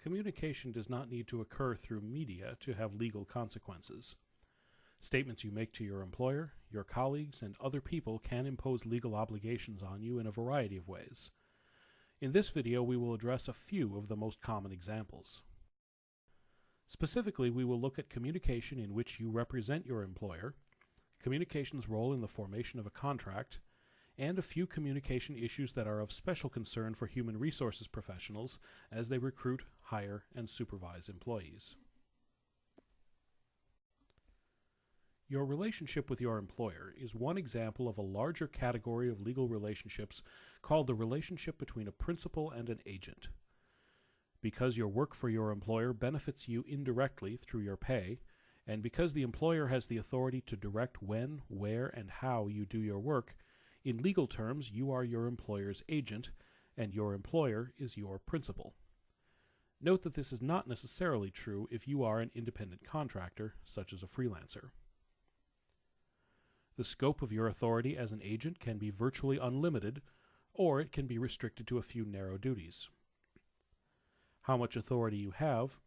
communication does not need to occur through media to have legal consequences. Statements you make to your employer, your colleagues, and other people can impose legal obligations on you in a variety of ways. In this video, we will address a few of the most common examples. Specifically, we will look at communication in which you represent your employer, communication's role in the formation of a contract, and a few communication issues that are of special concern for human resources professionals as they recruit, hire, and supervise employees. Your relationship with your employer is one example of a larger category of legal relationships called the relationship between a principal and an agent. Because your work for your employer benefits you indirectly through your pay, and because the employer has the authority to direct when, where, and how you do your work, in legal terms you are your employer's agent, and your employer is your principal. Note that this is not necessarily true if you are an independent contractor, such as a freelancer. The scope of your authority as an agent can be virtually unlimited, or it can be restricted to a few narrow duties. How much authority you have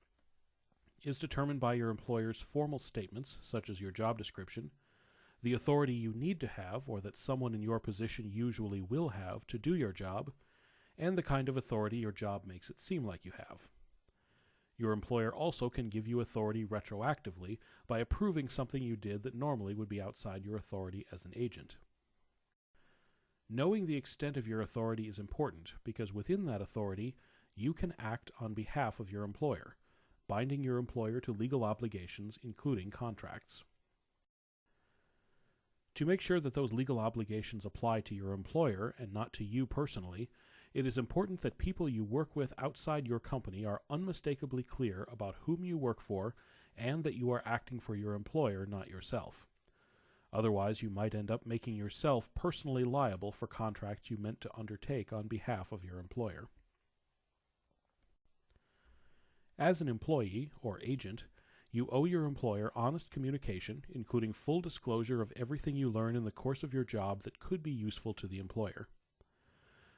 is determined by your employer's formal statements, such as your job description, the authority you need to have, or that someone in your position usually will have to do your job, and the kind of authority your job makes it seem like you have. Your employer also can give you authority retroactively by approving something you did that normally would be outside your authority as an agent. Knowing the extent of your authority is important because within that authority, you can act on behalf of your employer, binding your employer to legal obligations, including contracts. To make sure that those legal obligations apply to your employer and not to you personally, it is important that people you work with outside your company are unmistakably clear about whom you work for and that you are acting for your employer, not yourself. Otherwise, you might end up making yourself personally liable for contracts you meant to undertake on behalf of your employer. As an employee, or agent, you owe your employer honest communication, including full disclosure of everything you learn in the course of your job that could be useful to the employer.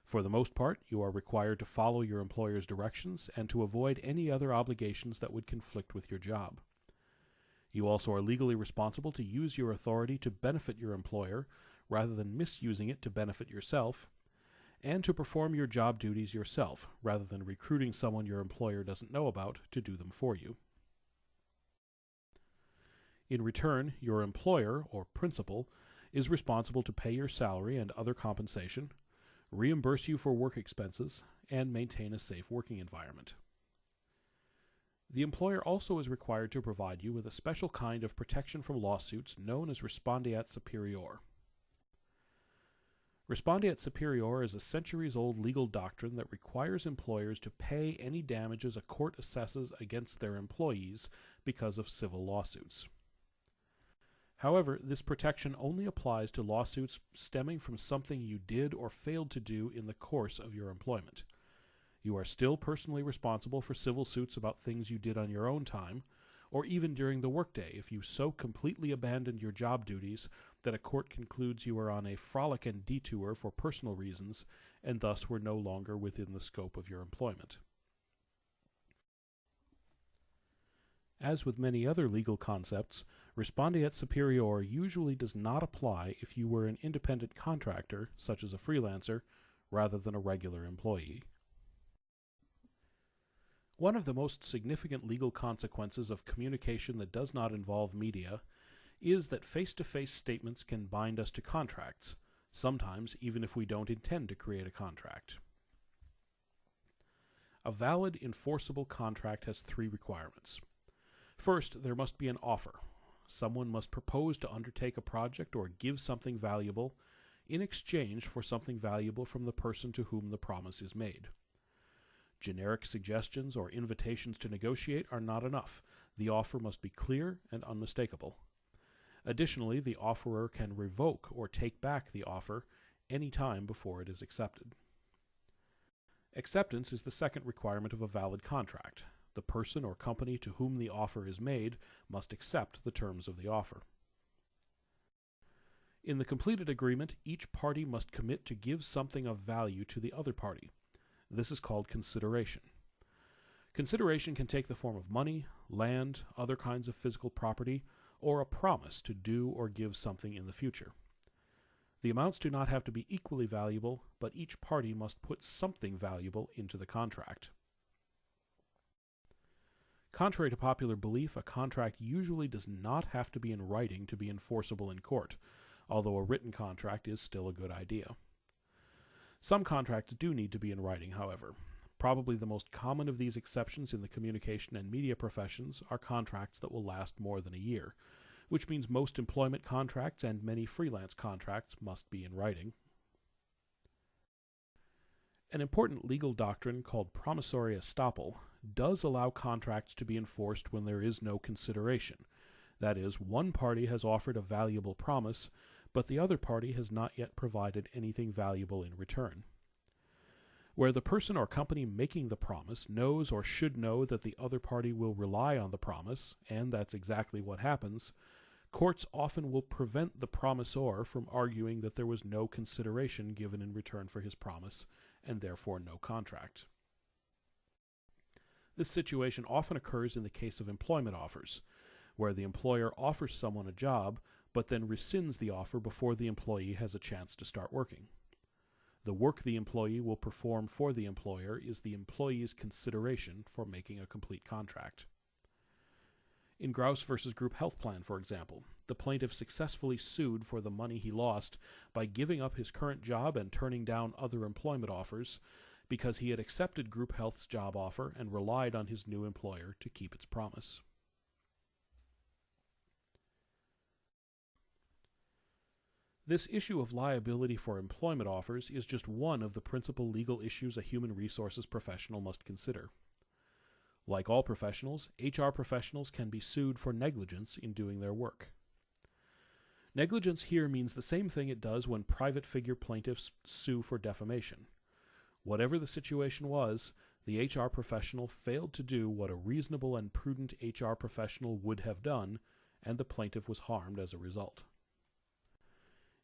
For the most part, you are required to follow your employer's directions and to avoid any other obligations that would conflict with your job. You also are legally responsible to use your authority to benefit your employer, rather than misusing it to benefit yourself, and to perform your job duties yourself, rather than recruiting someone your employer doesn't know about to do them for you. In return, your employer, or principal, is responsible to pay your salary and other compensation, reimburse you for work expenses, and maintain a safe working environment. The employer also is required to provide you with a special kind of protection from lawsuits known as Respondeat superior. Respondeat superior is a centuries-old legal doctrine that requires employers to pay any damages a court assesses against their employees because of civil lawsuits. However, this protection only applies to lawsuits stemming from something you did or failed to do in the course of your employment. You are still personally responsible for civil suits about things you did on your own time, or even during the workday if you so completely abandoned your job duties that a court concludes you are on a frolic and detour for personal reasons and thus were no longer within the scope of your employment. As with many other legal concepts, Respondeat superior usually does not apply if you were an independent contractor, such as a freelancer, rather than a regular employee. One of the most significant legal consequences of communication that does not involve media is that face-to-face statements can bind us to contracts, sometimes even if we don't intend to create a contract. A valid enforceable contract has 3 requirements. First, there must be an offer. Someone must propose to undertake a project or give something valuable in exchange for something valuable from the person to whom the promise is made. Generic suggestions or invitations to negotiate are not enough. The offer must be clear and unmistakable. Additionally, the offeror can revoke or take back the offer any time before it is accepted. Acceptance is the second requirement of a valid contract. The person or company to whom the offer is made must accept the terms of the offer. In the completed agreement, each party must commit to give something of value to the other party. This is called consideration. Consideration can take the form of money, land, other kinds of physical property, or a promise to do or give something in the future. The amounts do not have to be equally valuable, but each party must put something valuable into the contract. Contrary to popular belief, a contract usually does not have to be in writing to be enforceable in court, although a written contract is still a good idea. Some contracts do need to be in writing, however. Probably the most common of these exceptions in the communication and media professions are contracts that will last more than a year, which means most employment contracts and many freelance contracts must be in writing. An important legal doctrine called promissory estoppel does allow contracts to be enforced when there is no consideration. That is, one party has offered a valuable promise, but the other party has not yet provided anything valuable in return. Where the person or company making the promise knows or should know that the other party will rely on the promise, and that's exactly what happens, courts often will prevent the promisor from arguing that there was no consideration given in return for his promise, and therefore no contract. This situation often occurs in the case of employment offers, where the employer offers someone a job, but then rescinds the offer before the employee has a chance to start working. The work the employee will perform for the employer is the employee's consideration for making a complete contract. In Grouse v. Group Health Plan, for example, the plaintiff successfully sued for the money he lost by giving up his current job and turning down other employment offers because he had accepted Group Health's job offer and relied on his new employer to keep its promise. This issue of liability for employment offers is just one of the principal legal issues a human resources professional must consider. Like all professionals, HR professionals can be sued for negligence in doing their work. Negligence here means the same thing it does when private figure plaintiffs sue for defamation. Whatever the situation was, the HR professional failed to do what a reasonable and prudent HR professional would have done, and the plaintiff was harmed as a result.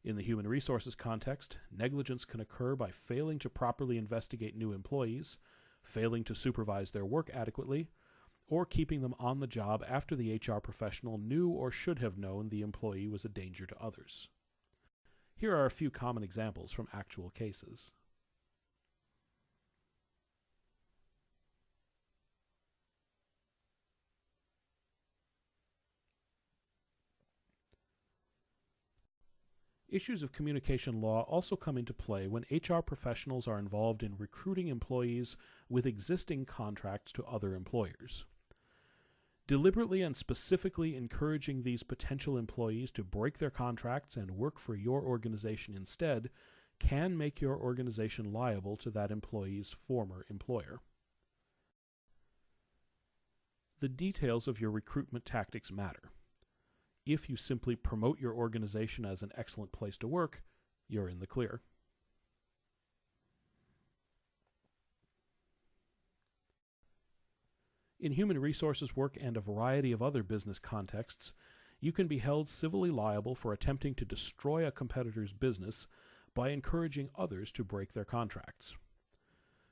In the human resources context, negligence can occur by failing to properly investigate new employees, failing to supervise their work adequately, or keeping them on the job after the HR professional knew or should have known the employee was a danger to others. Here are a few common examples from actual cases. Issues of communication law also come into play when HR professionals are involved in recruiting employees with existing contracts to other employers. Deliberately and specifically encouraging these potential employees to break their contracts and work for your organization instead can make your organization liable to that employee's former employer. The details of your recruitment tactics matter. If you simply promote your organization as an excellent place to work, you're in the clear. In human resources work and a variety of other business contexts, you can be held civilly liable for attempting to destroy a competitor's business by encouraging others to break their contracts.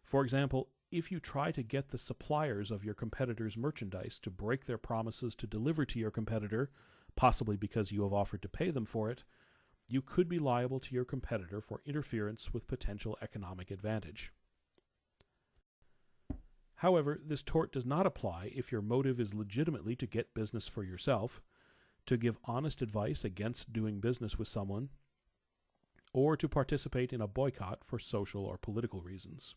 For example, if you try to get the suppliers of your competitor's merchandise to break their promises to deliver to your competitor, possibly because you have offered to pay them for it, you could be liable to your competitor for interference with potential economic advantage. However, this tort does not apply if your motive is legitimately to get business for yourself, to give honest advice against doing business with someone, or to participate in a boycott for social or political reasons.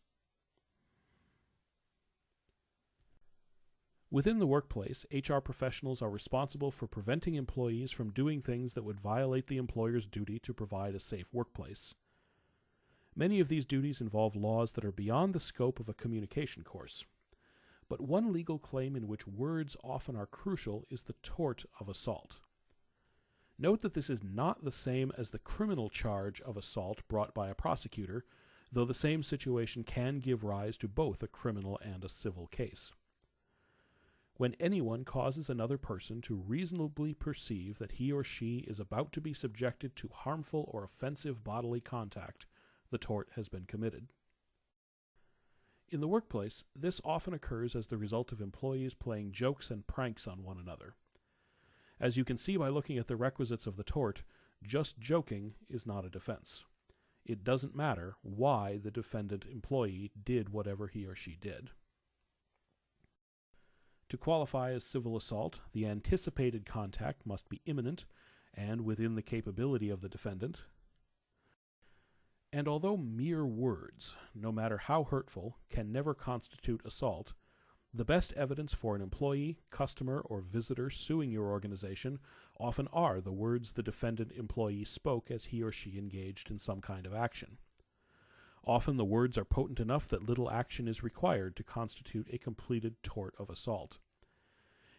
Within the workplace, HR professionals are responsible for preventing employees from doing things that would violate the employer's duty to provide a safe workplace. Many of these duties involve laws that are beyond the scope of a communication course. But one legal claim in which words often are crucial is the tort of assault. Note that this is not the same as the criminal charge of assault brought by a prosecutor, though the same situation can give rise to both a criminal and a civil case. When anyone causes another person to reasonably perceive that he or she is about to be subjected to harmful or offensive bodily contact, the tort has been committed. In the workplace, this often occurs as the result of employees playing jokes and pranks on one another. As you can see by looking at the requisites of the tort, just joking is not a defense. It doesn't matter why the defendant employee did whatever he or she did. To qualify as civil assault, the anticipated contact must be imminent and within the capability of the defendant. And although mere words, no matter how hurtful, can never constitute assault, the best evidence for an employee, customer, or visitor suing your organization often are the words the defendant employee spoke as he or she engaged in some kind of action. Often the words are potent enough that little action is required to constitute a completed tort of assault.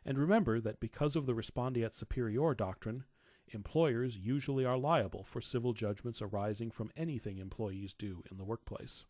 And remember that because of the Respondeat superior doctrine, employers usually are liable for civil judgments arising from anything employees do in the workplace.